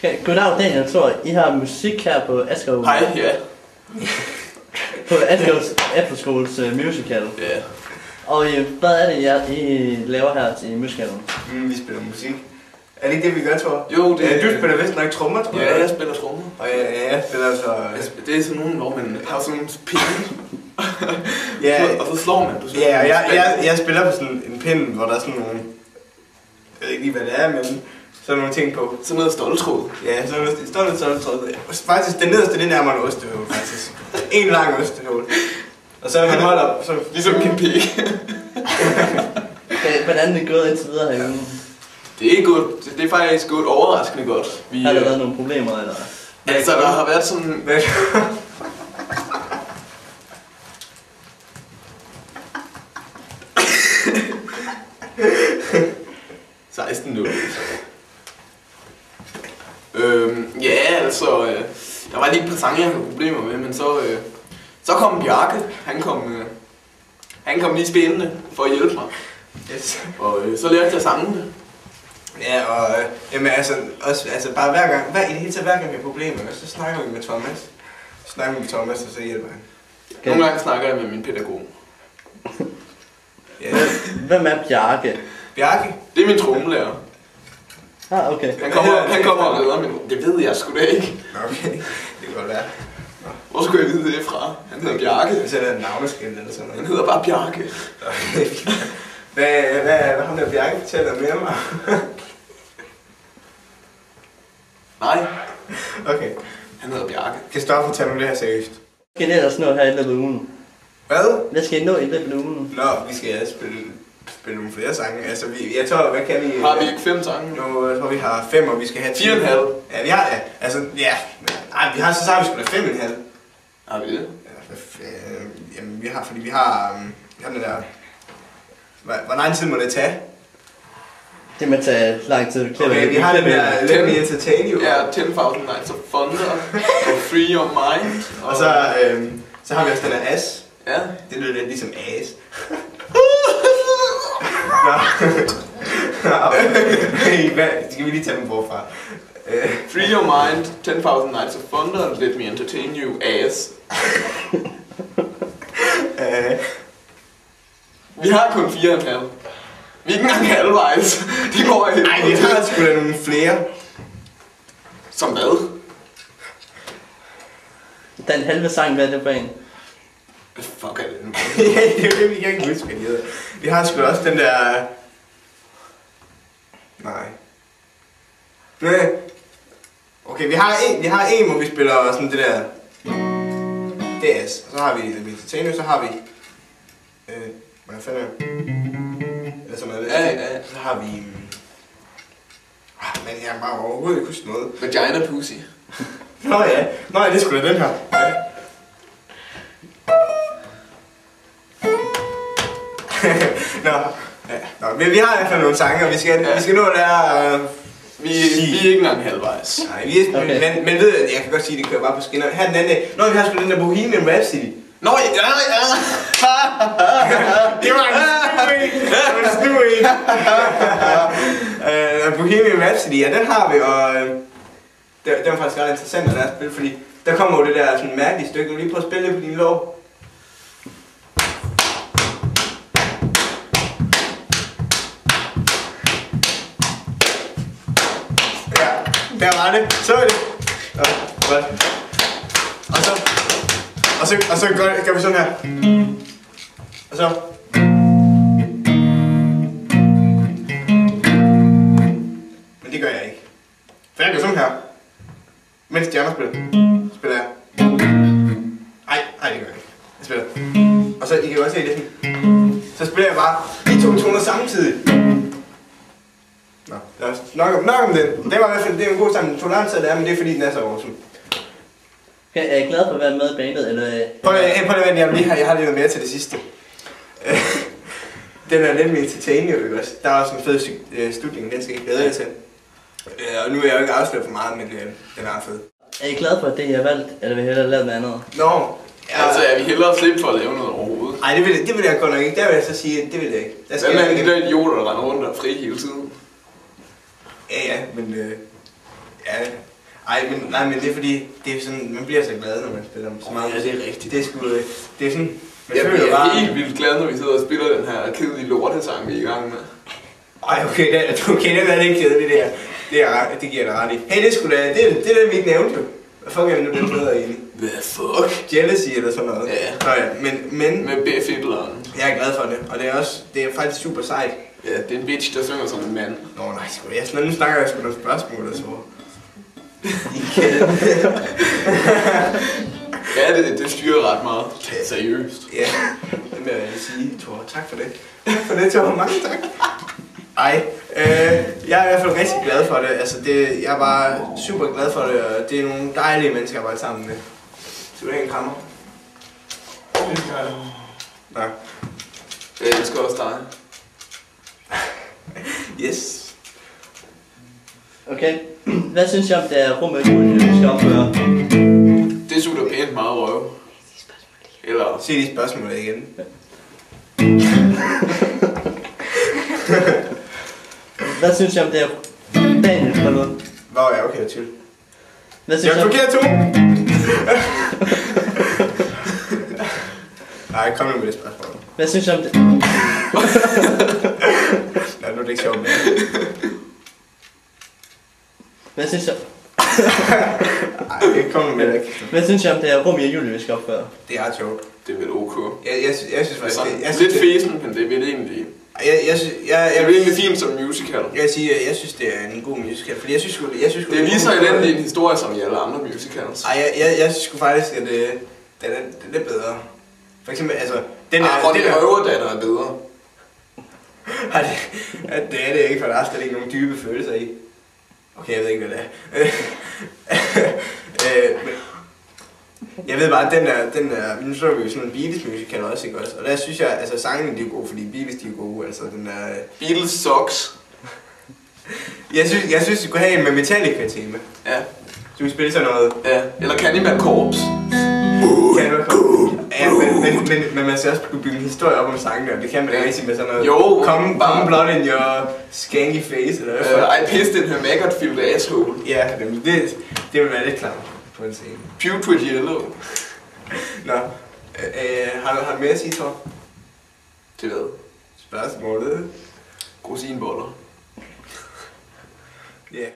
Goddag Daniel, tror I har musik her på Askov? Hej, ja. På Askovs Efterskoles musical. Ja. Og hvad er det, I laver her til musicalen? Vi spiller musik. Er det ikke det, vi gør, tror jeg? Jo, det du spiller vist nok trommer, tror jeg. Ja, jeg spiller trommer. Og jeg spiller så... Det er sådan nogen, hvor man har sådan nogle pinde. Ja, og så slår man på sådan ja, jeg spiller på sådan en pind, hvor der er sådan nogle... Jeg ved ikke lige, hvad det er, men... Sådan nogle ting på. Sådan noget stoltråd. Ja, sådan noget stoltråd. Faktisk, det nederste, det nærmer en ostehål, faktisk. En lang ostehål. Og så man holder... Så, ligesom min pik. Hvordan er det gået indtil videre herhjemme? Det er godt. Det er faktisk gået overraskende godt. Har der været nogle problemer, eller? Altså, der har været sådan... 16 ja, altså, der var lige et par sange, jeg havde problemer med, men så kom Bjarke, han kom lige spændende for at hjælpe mig. yes. Og så lærte jeg sangene. Ja, og jamen, altså bare hver gang, i det hele taget hver gang vi har problemer, så snakker vi med Thomas. Og så hjælper han. Okay. Nogle gange snakker jeg med min pædagog. Ja. Hvem er Bjarke? Bjarke? Det er min trommelærer. Ah, okay. Han kommer og redder, men det ved jeg sgu da ikke. Okay, det kan godt være. Hvor skulle jeg vide det fra? Han hedder Bjarke. Hvis jeg er et navneskilt eller sådan noget. Han hedder bare Bjarke. Okay. Hvad ham der Bjarke fortæller mere mig? Nej. Okay. Han hedder Bjarke. Kan Stoffer tage nu det her seriøst? Hvad skal I ellers nå her i løbet af ugen? Hvad? Hvad skal I nå i løbet af ugen? Nå, vi skal spille nogle flere sange. Altså, jeg tror, hvad kan vi... Har vi ikke 5 sange? Nu, jeg tror, vi har 5, og vi skal have 4,5. Ja, vi har, altså, ja. Nej, vi har så har vi sgu da 5,5. Har vi det? Jamen, vi har, fordi vi har den der... Hvor lang tid må det tage? Det må tage lang tid. Okay, vi har den der Let Me Entertain You. Ja, 10.000 Nights of Thunder og Free Your Mind. Og så har vi også den der As. Ja. Det lyder lidt ligesom As. Skal vi lige tage dem forfra? Free Your Mind, 10.000 Nights of Thunder og Let Me Entertain You, As. Vi har kun 4,5. Vi er ikke engang halvvejs. Det går helt. Nej, vi har sgu da nogle flere. Som hvad? Den halve sang, hvad er det for en? Hvad fuck er det nu? Ja, det er jo det, vi kan ikke huske, hvad de hedder. Vi har sgu da også den der... Nej. Okay, vi har en, hvor vi spiller sådan det der... DS. Så har vi Entertainment, så har vi... Hvad fanden er det? Eller sådan noget. Ja. Så har vi... Men jeg har bare overhovedet ikke husket noget. Vagina Pussy. Nå ja, det er sgu da den her. Ja. Nå, men vi har i hvert fald nogle sange, og vi skal nå der... Vi er ikke engang halvvejs. Nej, okay. men ved jeg kan godt sige, at det kører bare på skinner. Her den anden... Nå, vi har sgu den der Bohemian Rhapsody. Nå, ja. Det var en snu en. Bohemian Rhapsody, ja, den har vi, og det var faktisk ret interessant at spille, fordi der kommer jo det der sådan mærkelige stykke. Du lige prøve at spille det på din lov. Ja, der var det. Så er det. Godt. Og så gør vi sådan her. Og så... Men det gør jeg ikke. For jeg gør sådan her. Mens de andre spiller jeg. Ej, det gør jeg ikke. Jeg spiller. Og så, I kan godt se det sådan. Så spiller jeg bare de 2 toner samtidig. Nå, nok om den. Det var i hvert fald, det er en god sang. Den tog lang tid at lære, men det er fordi, den er så awesome. Okay, er I glad for at være med i bandet, eller? Prøv at vente, jeg har lige noget mere til det sidste. Den er Let Me Entertain You, ikke også? Der er også en fed slutning, den skal I glæde jer til. Og nu er jeg jo ikke afsløret for meget, men den er fed. Er I glad for, at det I har valgt, eller vil I hellere lave noget andet? Nå. Altså, er vi hellere slippe for at lave noget overhovedet? Nej, det vil jeg godt nok ikke. Der vil jeg så sige, det vil jeg ikke. Hvad med alle de der idioter, der render rundt og er fri hele tiden? Ja, men... ja, Nej, men det er fordi, det er sådan, man bliver så glad, når man spiller så meget. Ja, det er rigtigt. Det er sgu, det er sådan, man Jeg føler bliver bare... helt vildt glad, når vi sidder og spiller den her kedelige lortesang, vi er i gang med. Ej, okay, den er ikke kedelig, det her. Det giver jeg dig ret i. Hey, det er det, vi ikke nævnte jo. Hvad fuck er det nu, den bedre egentlig? Hvad fuck? Jealousy eller sådan noget. Ja. Nå ja, men Med B-fiddleren. jeg er glad for det, og det er faktisk super sejt. Ja, det er en bitch, der synger som en mand. Nå nej, sgu nu snakker jeg sgu nogle spørgsmål og så. Ja, det styrer ret meget. Seriøst. Ja, det vil jeg sige, Thor. Tak for det. Tak for det, Thor. Mange tak. Ej, jeg er i hvert fald rigtig glad for det. Altså, jeg er bare super glad for det, og det er nogle dejlige mennesker, jeg arbejder sammen med. Skal du have en krammer? Det skal jeg. Nå. Jeg elsker også dig. Yes. Okay. Hvad synes jeg om det er rummet julen, vi skal opføre? Det sutter pænt meget røv. Eller... Se de spørgsmål igen. Hvad synes jeg om det er Daniel for noget? Hvor er jeg okay til? Hvad synes Jeg jeg om... forkert, Thor! Nej, kom nu med det spørgsmål. Hvad synes jeg om det? Nej, nu er det ikke sjovt mere. Hvad synes jeg... Ej, kom nu med det. Hvad synes jeg om det er rum i juli, vi skal opføre? Det er sjovt. Det er vel ok. Jeg synes faktisk, Sådan, lidt fesen, men det er vel egentlig... Jeg Det er virkelig fint som musical. Jeg vil sige, jeg synes, det er en god musical, fordi jeg synes Det er lige så elendig en historie som i alle andre musicals. Ej, jeg synes sgu faktisk, at den er bedre. For eksempel, altså... Ronny Røverdatter er bedre. Det er det ikke, for der er slet ikke nogen dybe følelser i. Okay, jeg ved ikke, hvad det er. Men jeg ved bare, at den der... Nu så vi jo sådan en Beatles musical også, ikke også? Og der synes jeg, altså sangene de er gode, fordi Beatles de er gode, altså den der... Beatles sucks. Jeg synes, du kunne have en med Metallica-tema. Ja. Du kan spille sådan noget... Ja. Eller Cannibal Corpse. Ja, men man skal også kunne bygge en historie op om sangene, og det kan man ikke med sådan noget... Jo, Come blood in your skanky face, eller hvad? I pissed in her maggot-filled asshole. Ja, det vil være lidt klart på en scene. Putrid yellow. Nå, har du mere at sige, Thor? Det ved. Spørgsmålet? Rosinboller.